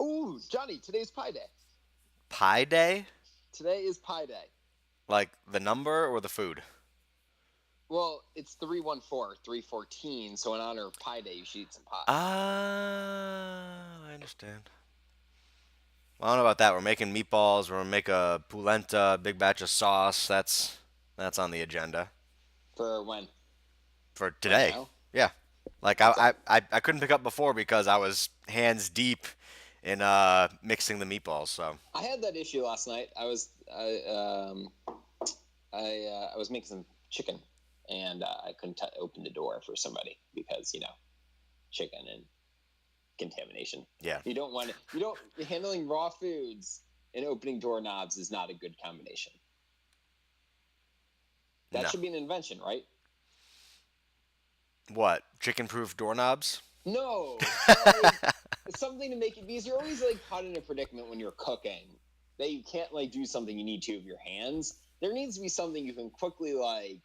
Ooh, Johnny, today's Pie Day. Pie Day? Today is Pie Day. Like the number or the food? Well, it's 314, 314, so in honor of Pie Day, you should eat some pie. Ah, I understand. Well, I don't know about that. We're making meatballs. We're gonna make a polenta, big batch of sauce. That's on the agenda For when? for Right today. now? Yeah. Like That's I couldn't pick up before because I was hands deep in mixing the meatballs. So I had that issue last night. I was making some chicken, and I couldn't open the door for somebody because chicken and contamination. yeah, You don't want it. You don't handling raw foods and opening doorknobs is not a good combination. That no. should be an invention, right? What? Chicken-proof doorknobs? No, like it's something to make it because you're always like caught in a predicament when you're cooking that you can't like do something you need to with your hands. There needs to be something you can quickly like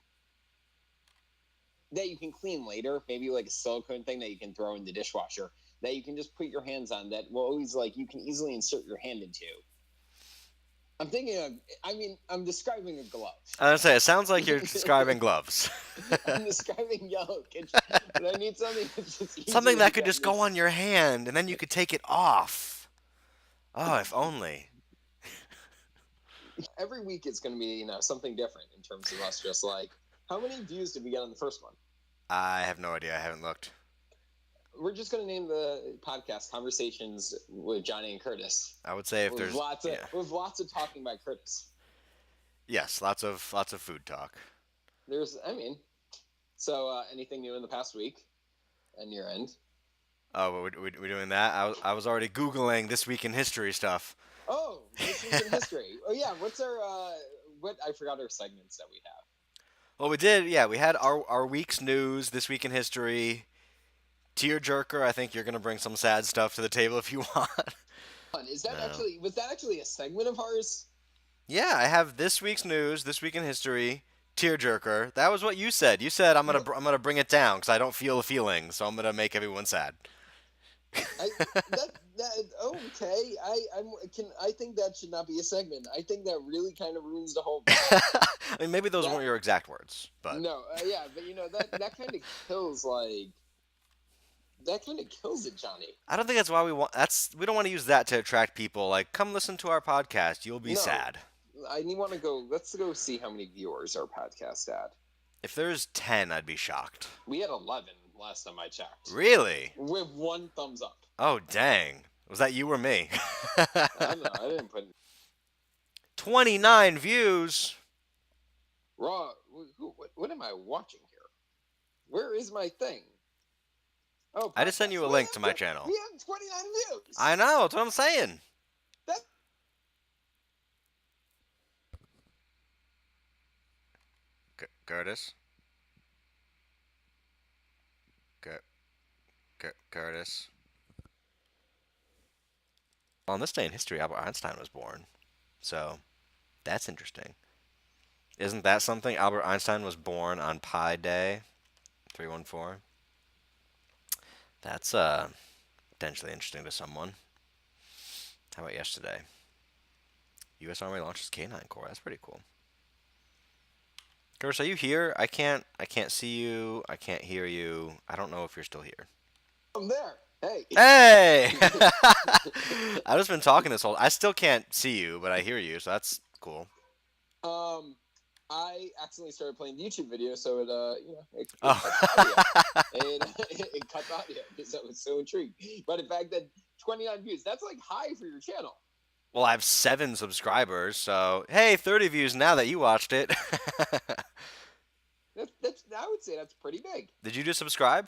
that you can clean later, maybe like a silicone thing that you can throw in the dishwasher that you can just put your hands on that will always like you can easily insert your hand into. I'm thinking of, I'm describing a glove. I was gonna say it sounds like you're describing gloves. I'm describing yellow kitchen, but I need something that's just Something easier to that could get just go this. on your hand and then you could take it off. Oh, if only. Every week it's going to be something different in terms of us just like how many views did we get on the first one. I have no idea. I haven't looked. We're just going to name the podcast Conversations with Johnny and Curtis I would say if with there's lots of yeah. with lots of talking by Curtis. Yes, lots of food talk. There's so anything new in the past week and your end. Oh, we're doing that. I was already googling this week in history stuff. Oh, this week in history. Oh yeah, what's our what I forgot our segments that we have. Well, we did. Yeah, we had our week's news this week in history. Tearjerker. I think you're gonna bring some sad stuff to the table if you want. Is that No. actually was that actually a segment of ours? Yeah, I have this week's news, this week in history, tearjerker. That was what you said. You said I'm gonna bring it down because I don't feel the feeling, so I'm gonna make everyone sad. I that okay. I think that should not be a segment. I think that really kind of ruins the whole vibe. I mean, maybe those That weren't your exact words, but no, yeah, but that kind of kills like that kind of kills it, Johnny. I don't think that's why we want. We don't want to use that to attract people. Like, come listen to our podcast. You'll be No, sad. I want to go. Let's go see how many viewers our podcast had. If there's 10, I'd be shocked. We had 11 last time I checked, Really? with one thumbs up. Oh, dang. Was that you or me? I don't know. I didn't put 29 views. raw. What am I watching here? Where is my thing? Oh, I just sent podcast. you a link to my channel. We have 29 views. I know. That's what I'm saying. That Curtis. Curtis. Well, on this day in history, Albert Einstein was born. So, that's interesting. Isn't that something? Albert Einstein was born on Pi Day, 314. That's potentially interesting to someone. How about yesterday? U.S. Army launches K9 Corps. That's pretty cool. Curtis, are you here? I can't see you. I can't hear you. I don't know if you're still here. I'm there. Hey. Hey! I've just been talking this whole. I still can't see you, but I hear you, so that's cool. um, I accidentally started playing the YouTube video, so it Oh. cut the audio. It cut the audio because I was so intrigued. But the fact that 29 views, that's like high for your channel. Well, I have 7 subscribers, so hey, 30 views now that you watched it. That's I would say that's pretty big. Did you just subscribe?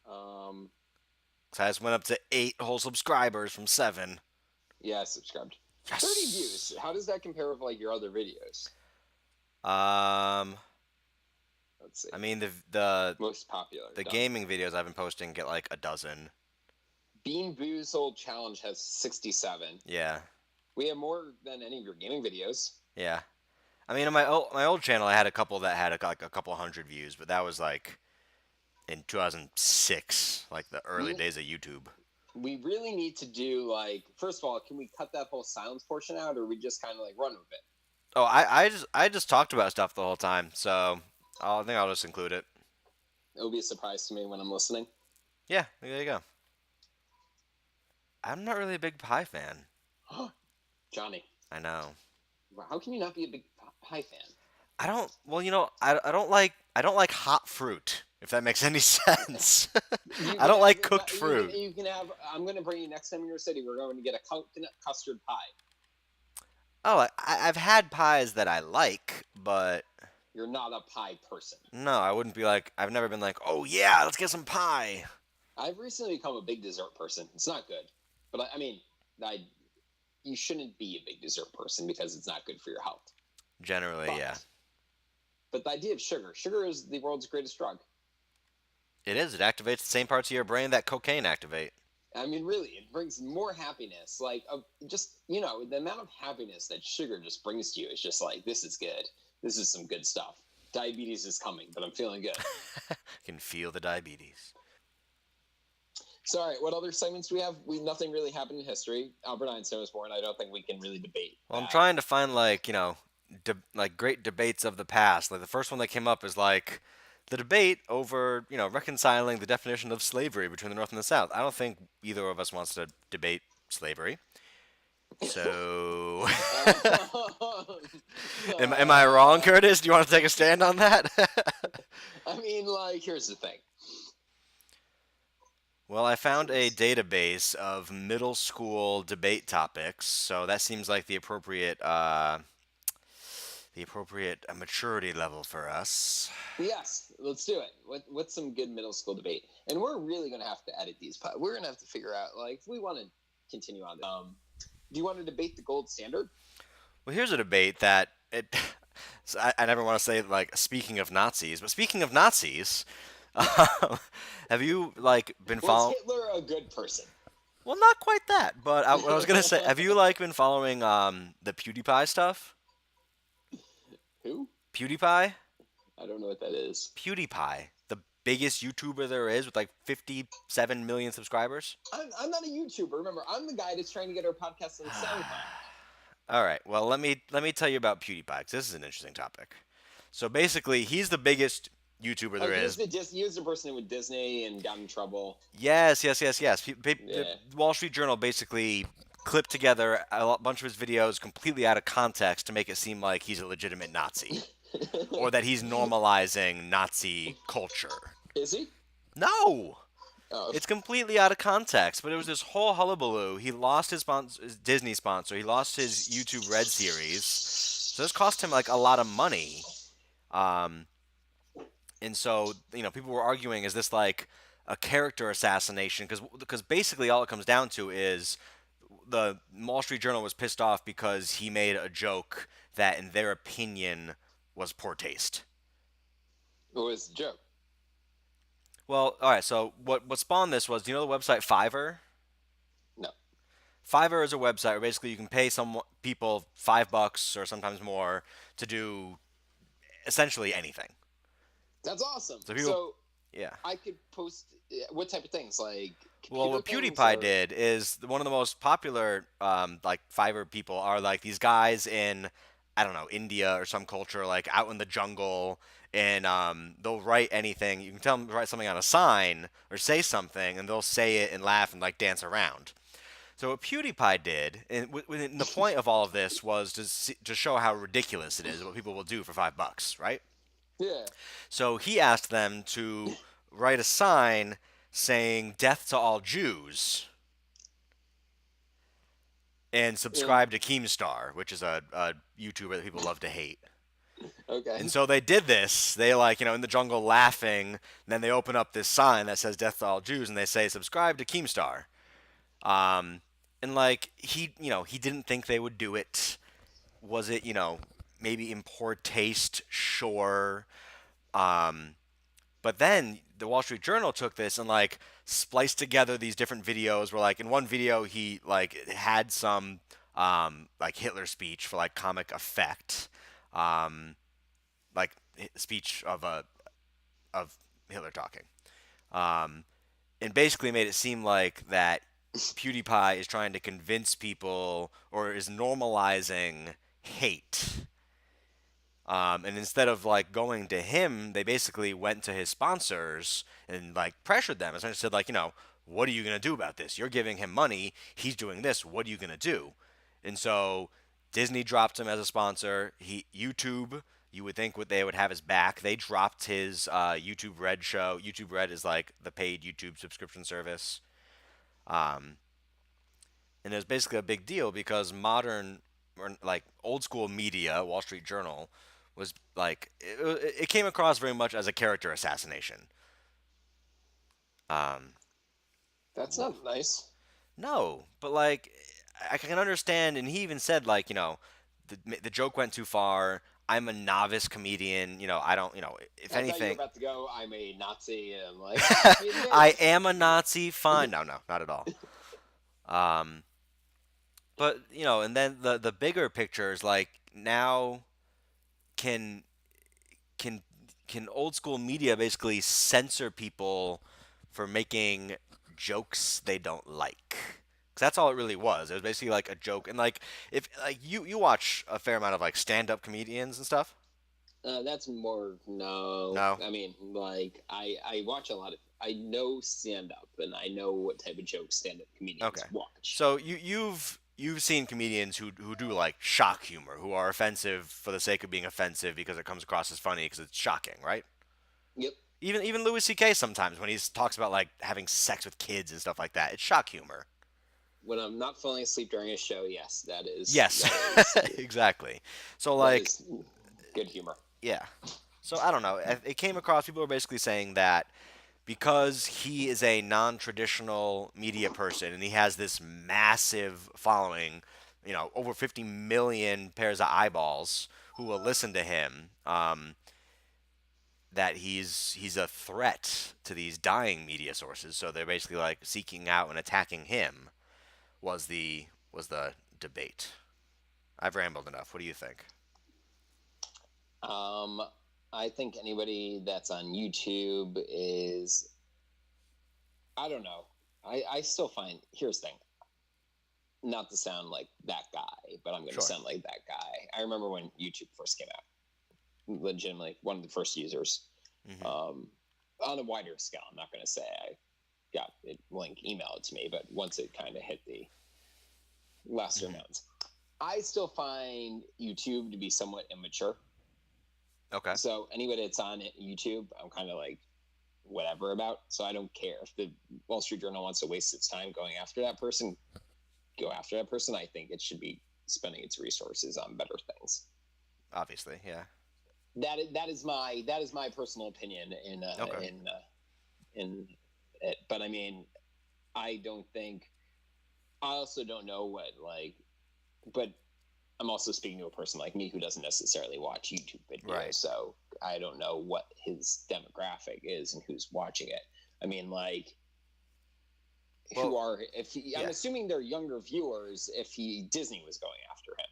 Um, 'Cause I just went up to 8 whole subscribers from 7. yeah, I subscribed. 30 Yes. views. How does that compare with like your other videos? Um, Let's see. I mean Most popular. the Done. gaming videos I've been posting get like a dozen. Bean Boozled Challenge has 67. Yeah, We have more than any of your gaming videos. yeah. I mean, on my old channel, I had a couple that had like a couple hundred views, but that was like in 2006, like the early Me, days of YouTube. We really need to do like, first of all, can we cut that whole silence portion out, or we just kind of like run with it? Oh, I just talked about stuff the whole time, so I think I'll just include it. It'll be a surprise to me when I'm listening. Yeah, there you go. I'm not really a big pie fan. Johnny, I know. how can you not be a big pie fan? I don't. Well, I don't like hot fruit. If that makes any sense. You I can don't have like cooked fruit. You can have. I'm going to bring you next time in your city. We're going to get a coconut custard pie. Oh, I've had pies that I like, but You're not a pie person. no, I wouldn't be like. I've never been like, oh yeah, let's get some pie. I've recently become a big dessert person. It's not good, but I mean, you shouldn't be a big dessert person because it's not good for your health. Generally, But, yeah. But the idea of sugar is the world's greatest drug. It is. It activates the same parts of your brain that cocaine activate. I mean, really, it brings more happiness. Like, just, the amount of happiness that sugar just brings to you is just like, this is good. This is some good stuff. Diabetes is coming, but I'm feeling good. I can feel the diabetes. So, all right, what other segments do we have? Nothing really happened in history. Albert Einstein was born. I don't think we can really debate. Well, I'm trying to find like like great debates of the past. Like the first one that came up is like the debate over reconciling the definition of slavery between the North and the South. I don't think either of us wants to debate slavery. So, am I wrong, Curtis? Do you want to take a stand on that? I mean, like, here's the thing. Well, I found a database of middle school debate topics, so that seems like the appropriate maturity level for us. Yes, let's do it. What's some good middle school debate? And we're really going to have to edit these. We're going to have to figure out, like, if we want to continue on. Do you want to debate the gold standard? Well, here's a debate that so I never want to say like speaking of Nazis, but speaking of Nazis, have you like been following? Was Hitler a good person? Well, not quite that, but what I was gonna say, have you like been following the Pewdiepie stuff? Who? Pewdiepie? I don't know what that is. Pewdiepie, the biggest YouTuber there is with like 57 million subscribers. I'm not a YouTuber. Remember, I'm the guy that's trying to get our podcast on SoundCloud. All right. Well, let me tell you about PewDiePie because this is an interesting topic. So basically, he's the biggest YouTuber there is. He was the person with Disney and got in trouble. Yes. The Wall Street Journal basically clipped together a bunch of his videos completely out of context to make it seem like he's a legitimate Nazi or that he's normalizing Nazi culture. Is he? No. Oh. It's completely out of context, but it was this whole hullabaloo. He lost his Disney sponsor. He lost his YouTube Red series. So this cost him like a lot of money. And so, people were arguing, is this like a character assassination? Because basically all it comes down to is the Wall Street Journal was pissed off because he made a joke that, in their opinion, was poor taste. What was the joke? Well, all right. So what spawned this was, do you know the website Fiverr? No. Fiverr is a website where basically you can pay some people $5 or sometimes more to do essentially anything. That's awesome. So yeah. I could post what type of things, like. Well, what PewDiePie did is one of the most popular like Fiverr people are like these guys in, I don't know, India or some culture, like out in the jungle, and they'll write anything. You can tell them to write something on a sign or say something, and they'll say it and laugh and like dance around. So what PewDiePie did, and the point of all of this was to show how ridiculous it is what people will do for $5, right? Yeah. So he asked them to write a sign saying "Death to all Jews" and subscribe to Keemstar, which is a YouTuber that people love to hate. Okay. And so they did this. They in the jungle laughing. And then they open up this sign that says "Death to all Jews" and they say "Subscribe to Keemstar." And like he didn't think they would do it. Was it maybe in poor taste? Sure. But then the Wall Street Journal took this and like spliced together these different videos where like in one video he like had some like Hitler speech for like comic effect, like speech of Hitler talking, and basically made it seem like that PewDiePie is trying to convince people or is normalizing hate. And instead of like going to him, they basically went to his sponsors and like pressured them. Essentially said like, what are you gonna do about this? You're giving him money. He's doing this. What are you gonna do? And so Disney dropped him as a sponsor. YouTube, you would think they would have his back. They dropped his YouTube Red show. YouTube Red is like the paid YouTube subscription service. Um, and it was basically a big deal because modern or like old school media, Wall Street Journal, was like it came across very much as a character assassination. Um, That's not nice. no, but like I can understand, and he even said like the joke went too far. I'm a novice comedian. I don't. If I thought you were anything, about to go, I'm a Nazi, and I'm like, I am a Nazi. Fine. No, no, not at all. Um, but and then the bigger picture is like now can can can old school media basically censor people for making jokes they don't like? 'Cause that's all it really was. It was basically like a joke, and like if like you watch a fair amount of like stand up comedians and stuff. that's more no. No. I mean, like I watch a lot of. I know stand up, and I know what type of jokes stand up comedians Okay. watch. So you've seen comedians who do like shock humor, who are offensive for the sake of being offensive because it comes across as funny because it's shocking, right? Yep. Even Louis C.K. sometimes when he talks about like having sex with kids and stuff like that, it's shock humor. When I'm not falling asleep during a show, yes, Yes, that is exactly. So that like, is good humor. yeah. So I don't know. It came across. People were basically saying that because he is a non-traditional media person and he has this massive following, over 50 million pairs of eyeballs who will listen to him. That he's a threat to these dying media sources. So they're basically like seeking out and attacking him. Was the debate? I've rambled enough. What do you think? Um, I think anybody that's on YouTube is, I don't know. I still find, here's the thing, not to sound like that guy, but I'm going to Sure. sound like that guy. I remember when YouTube first came out, legitimately one of the first users. Mm-hmm. On a wider scale, I'm not going to say I got it, email it to me, but once it kind of hit the lesser amounts, I still find YouTube to be somewhat immature. Okay. So anybody that's on YouTube, I'm kind of like whatever about. So I don't care if the Wall Street Journal wants to waste its time going after that person. Go after that person. I think it should be spending its resources on better things. Obviously, yeah. That is my personal opinion in it. But I mean, I don't think. I also don't know what but I'm also speaking to a person like me who doesn't necessarily watch YouTube videos, Right. so I don't know what his demographic is and who's watching it. I mean, I'm assuming they're younger viewers. If Disney was going after him.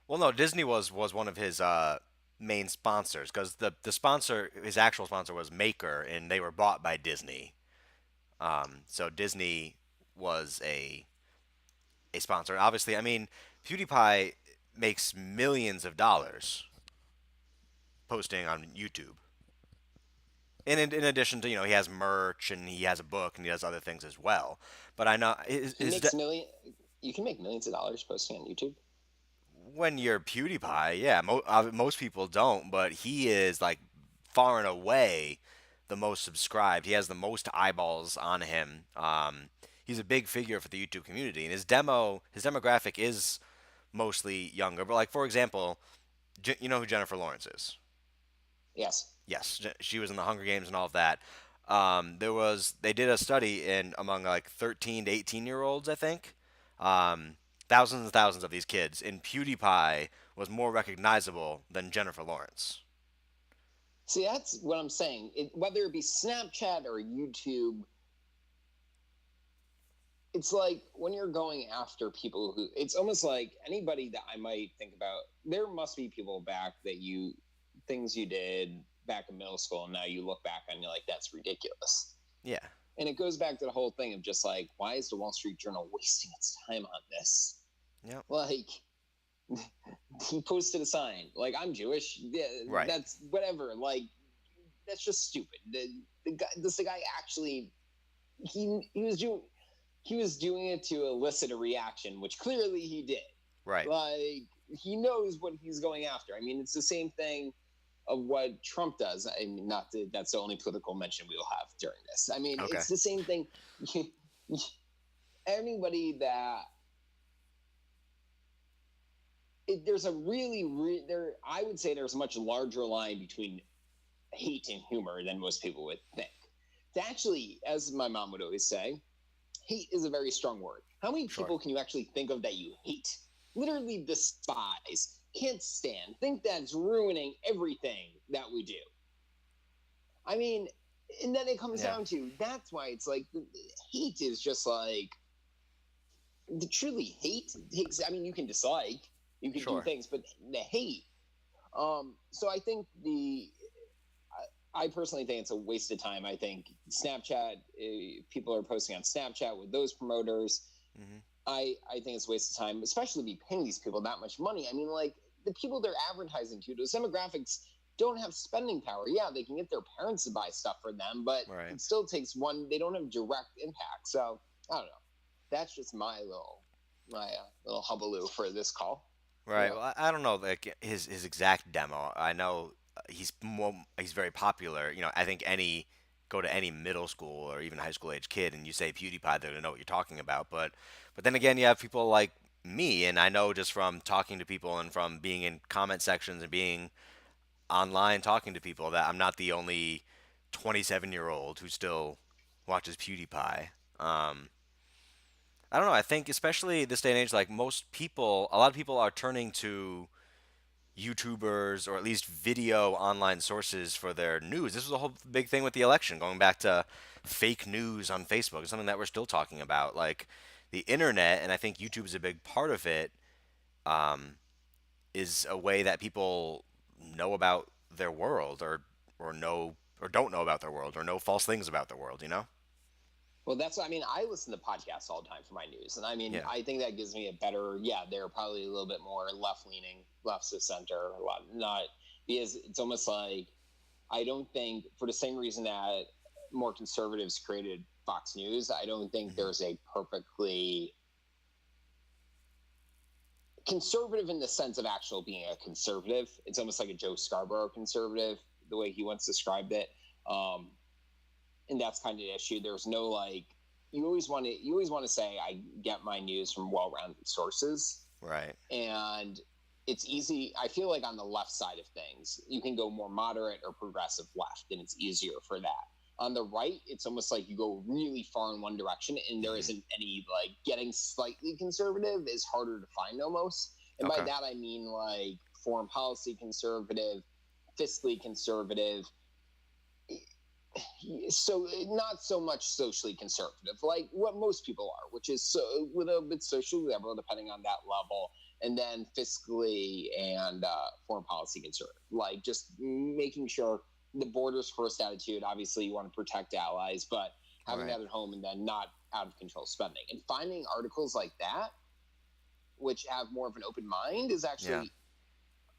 Well, no, Disney was one of his main sponsors because the sponsor, his actual sponsor was Maker, and they were bought by Disney. So Disney was a sponsor. And obviously, I mean, PewDiePie makes millions of dollars posting on YouTube. In addition to he has merch and he has a book and he does other things as well. But I know You can make millions of dollars posting on YouTube. When you're PewDiePie, yeah, most people don't, but he is like far and away the most subscribed. He has the most eyeballs on him. He's a big figure for the YouTube community, and his demographic is mostly younger. But like for example, you know who Jennifer Lawrence is? Yes. Yes, she was in the Hunger Games and all of that. They did a study in among like 13 to 18-year-olds, I think. Um, Thousands and thousands of these kids, and PewDiePie was more recognizable than Jennifer Lawrence. See, that's what I'm saying. Whether it be Snapchat or YouTube, it's like when you're going after people who, it's almost like anybody that I might think about, there must be people back things you did back in middle school, and now you look back and you're like, that's ridiculous. Yeah. And it goes back to the whole thing of just like, why is the Wall Street Journal wasting its time on this? Yep. Like, he posted a sign like, I'm Jewish. Yeah, Right. that's whatever. Like, that's just stupid. The guy, does the guy actually? He was doing it to elicit a reaction, which clearly he did. Right. Like, he knows what he's going after. I mean, it's the same thing of what Trump does. I mean, not that that's the only political mention we will have during this. I mean, Okay. it's the same thing. Anybody that there's a really there, I would say there's a much larger line between hate and humor than most people would think. It's actually, as my mom would always say, hate is a very strong word. How many Sure. people can you actually think of that you hate? Literally despise, can't stand, think that's ruining everything that we do. I mean, and then it comes Yeah. down to, that's why it's like, hate is just like, truly hate. I mean, you can dislike, you can do Sure. things, but the hate. So I think I personally think it's a waste of time. I think Snapchat, people are posting on Snapchat with those promoters. Mm-hmm. I think it's a waste of time, especially to be paying these people that much money. I mean, like, the people they're advertising to, those demographics don't have spending power. Yeah, they can get their parents to buy stuff for them, but Right. it still takes one. They don't have direct impact. So I don't know. That's just my little hubaloo for this call. Right. Yeah. Well, I don't know like his exact demo. I know he's very popular. You know, I think go to any middle school or even high school age kid and you say PewDiePie, they're gonna know what you're talking about. But then again, you have people like me, and I know just from talking to people and from being in comment sections and being online talking to people that I'm not the only 27-year-old who still watches PewDiePie. Um, I don't know. I think especially this day and age, like a lot of people are turning to YouTubers or at least video online sources for their news. This was a whole big thing with the election, going back to fake news on Facebook. It's something that we're still talking about. Like the internet, and I think YouTube is a big part of it, um, is a way that people know about their world or know or don't know about their world or know false things about their world, you know? Well, I mean, I listen to podcasts all the time for my news. And I mean, Yeah. I think that gives me a better, yeah, they're probably a little bit more left leaning, left to center, a lot, not because it's almost like, I don't think, for the same reason that more conservatives created Fox News, I don't think Hmm. there's a perfectly conservative in the sense of actual being a conservative. It's almost like a Joe Scarborough conservative, the way he once described it. And that's kind of the issue. There's no like, you always want to say I get my news from well-rounded sources, Right. and it's easy. I feel like on the left side of things, you can go more moderate or progressive left, and it's easier for that. On the right, it's almost like you go really far in one direction, and there Hmm. isn't any like getting slightly conservative is harder to find almost. And by Okay. that I mean like foreign policy conservative, fiscally conservative, so not so much socially conservative, like what most people are, which is so a little bit socially liberal, depending on that level, and then fiscally and foreign policy conservative, like just making sure the borders first attitude. Obviously, you want to protect allies, but having Right. that at home and then not out of control spending. And finding articles like that, which have more of an open mind, is Yeah. actually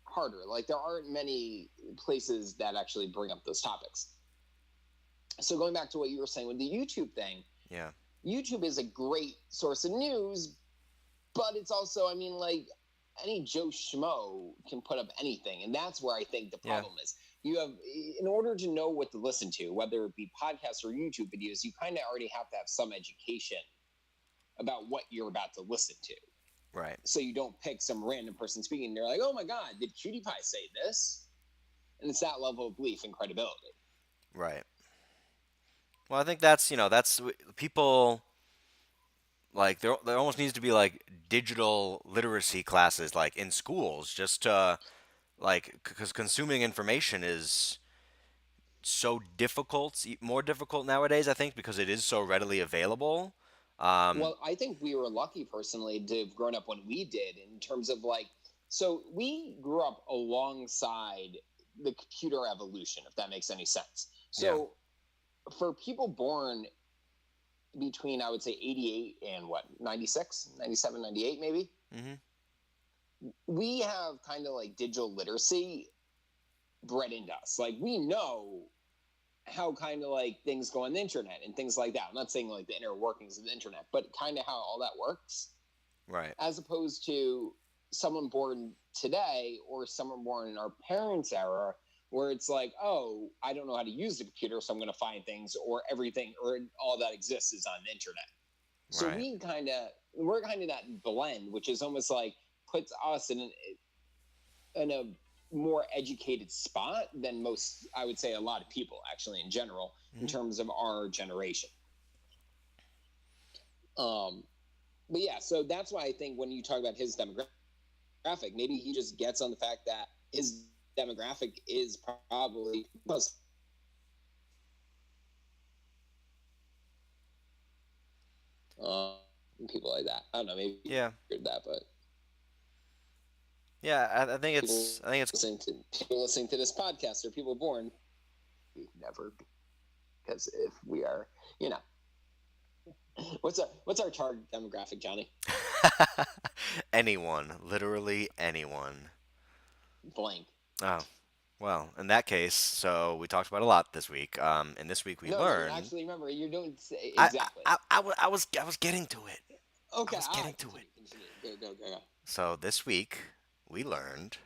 harder. Like there aren't many places that actually bring up those topics. So going back to what you were saying with the YouTube thing, Yeah. YouTube is a great source of news, but it's also, I mean, like any Joe Schmo can put up anything, and that's where I think the Yeah. problem is. You have, in order to know what to listen to, whether it be podcasts or YouTube videos, you kind of already have to have some education about what you're about to listen to. Right. So you don't pick some random person speaking, and they're like, "Oh my God, did PewDiePie say this?" And it's that level of belief and credibility. Right. Well, I think that's people like there almost needs to be like digital literacy classes like in schools just to like because consuming information is so difficult, more difficult nowadays, I think, because it is so readily available. Um, Well, I think we were lucky personally to have grown up when we did, in terms of like, so we grew up alongside the computer evolution, if that makes any sense. yeah. So for people born between, I would say, 88 and what, 96, 97, 98 maybe. Mm-hmm. We have kind of like digital literacy bred into us. Like, we know how kind of like things go on the internet and things like that. I'm not saying like the inner workings of the internet, but kind of how all that works. Right. As opposed to someone born today or someone born in our parents' era, where it's like, oh, I don't know how to use the computer, so I'm going to find things, or everything, or all that exists is on the internet. So Right. we're kind of that blend, which is almost like puts us in a more educated spot than most, I would say, a lot of people actually in general, in terms of our generation. But yeah, so that's why I think when you talk about his demographic, maybe he just gets on the fact that his demographic is probably most people like that. I don't know, maybe Yeah. that, but Yeah, I think people it's people listening to this podcast are people born. We've never, because if we are, you know, what's our target demographic, Johnny? anyone, literally anyone. Blank. Oh, well, in that case, so we talked about a lot this week. And this week we No, learned. actually, remember, you're doing exactly. I was getting to it. I Okay, was all getting right, to it. continue. Go. So this week we learned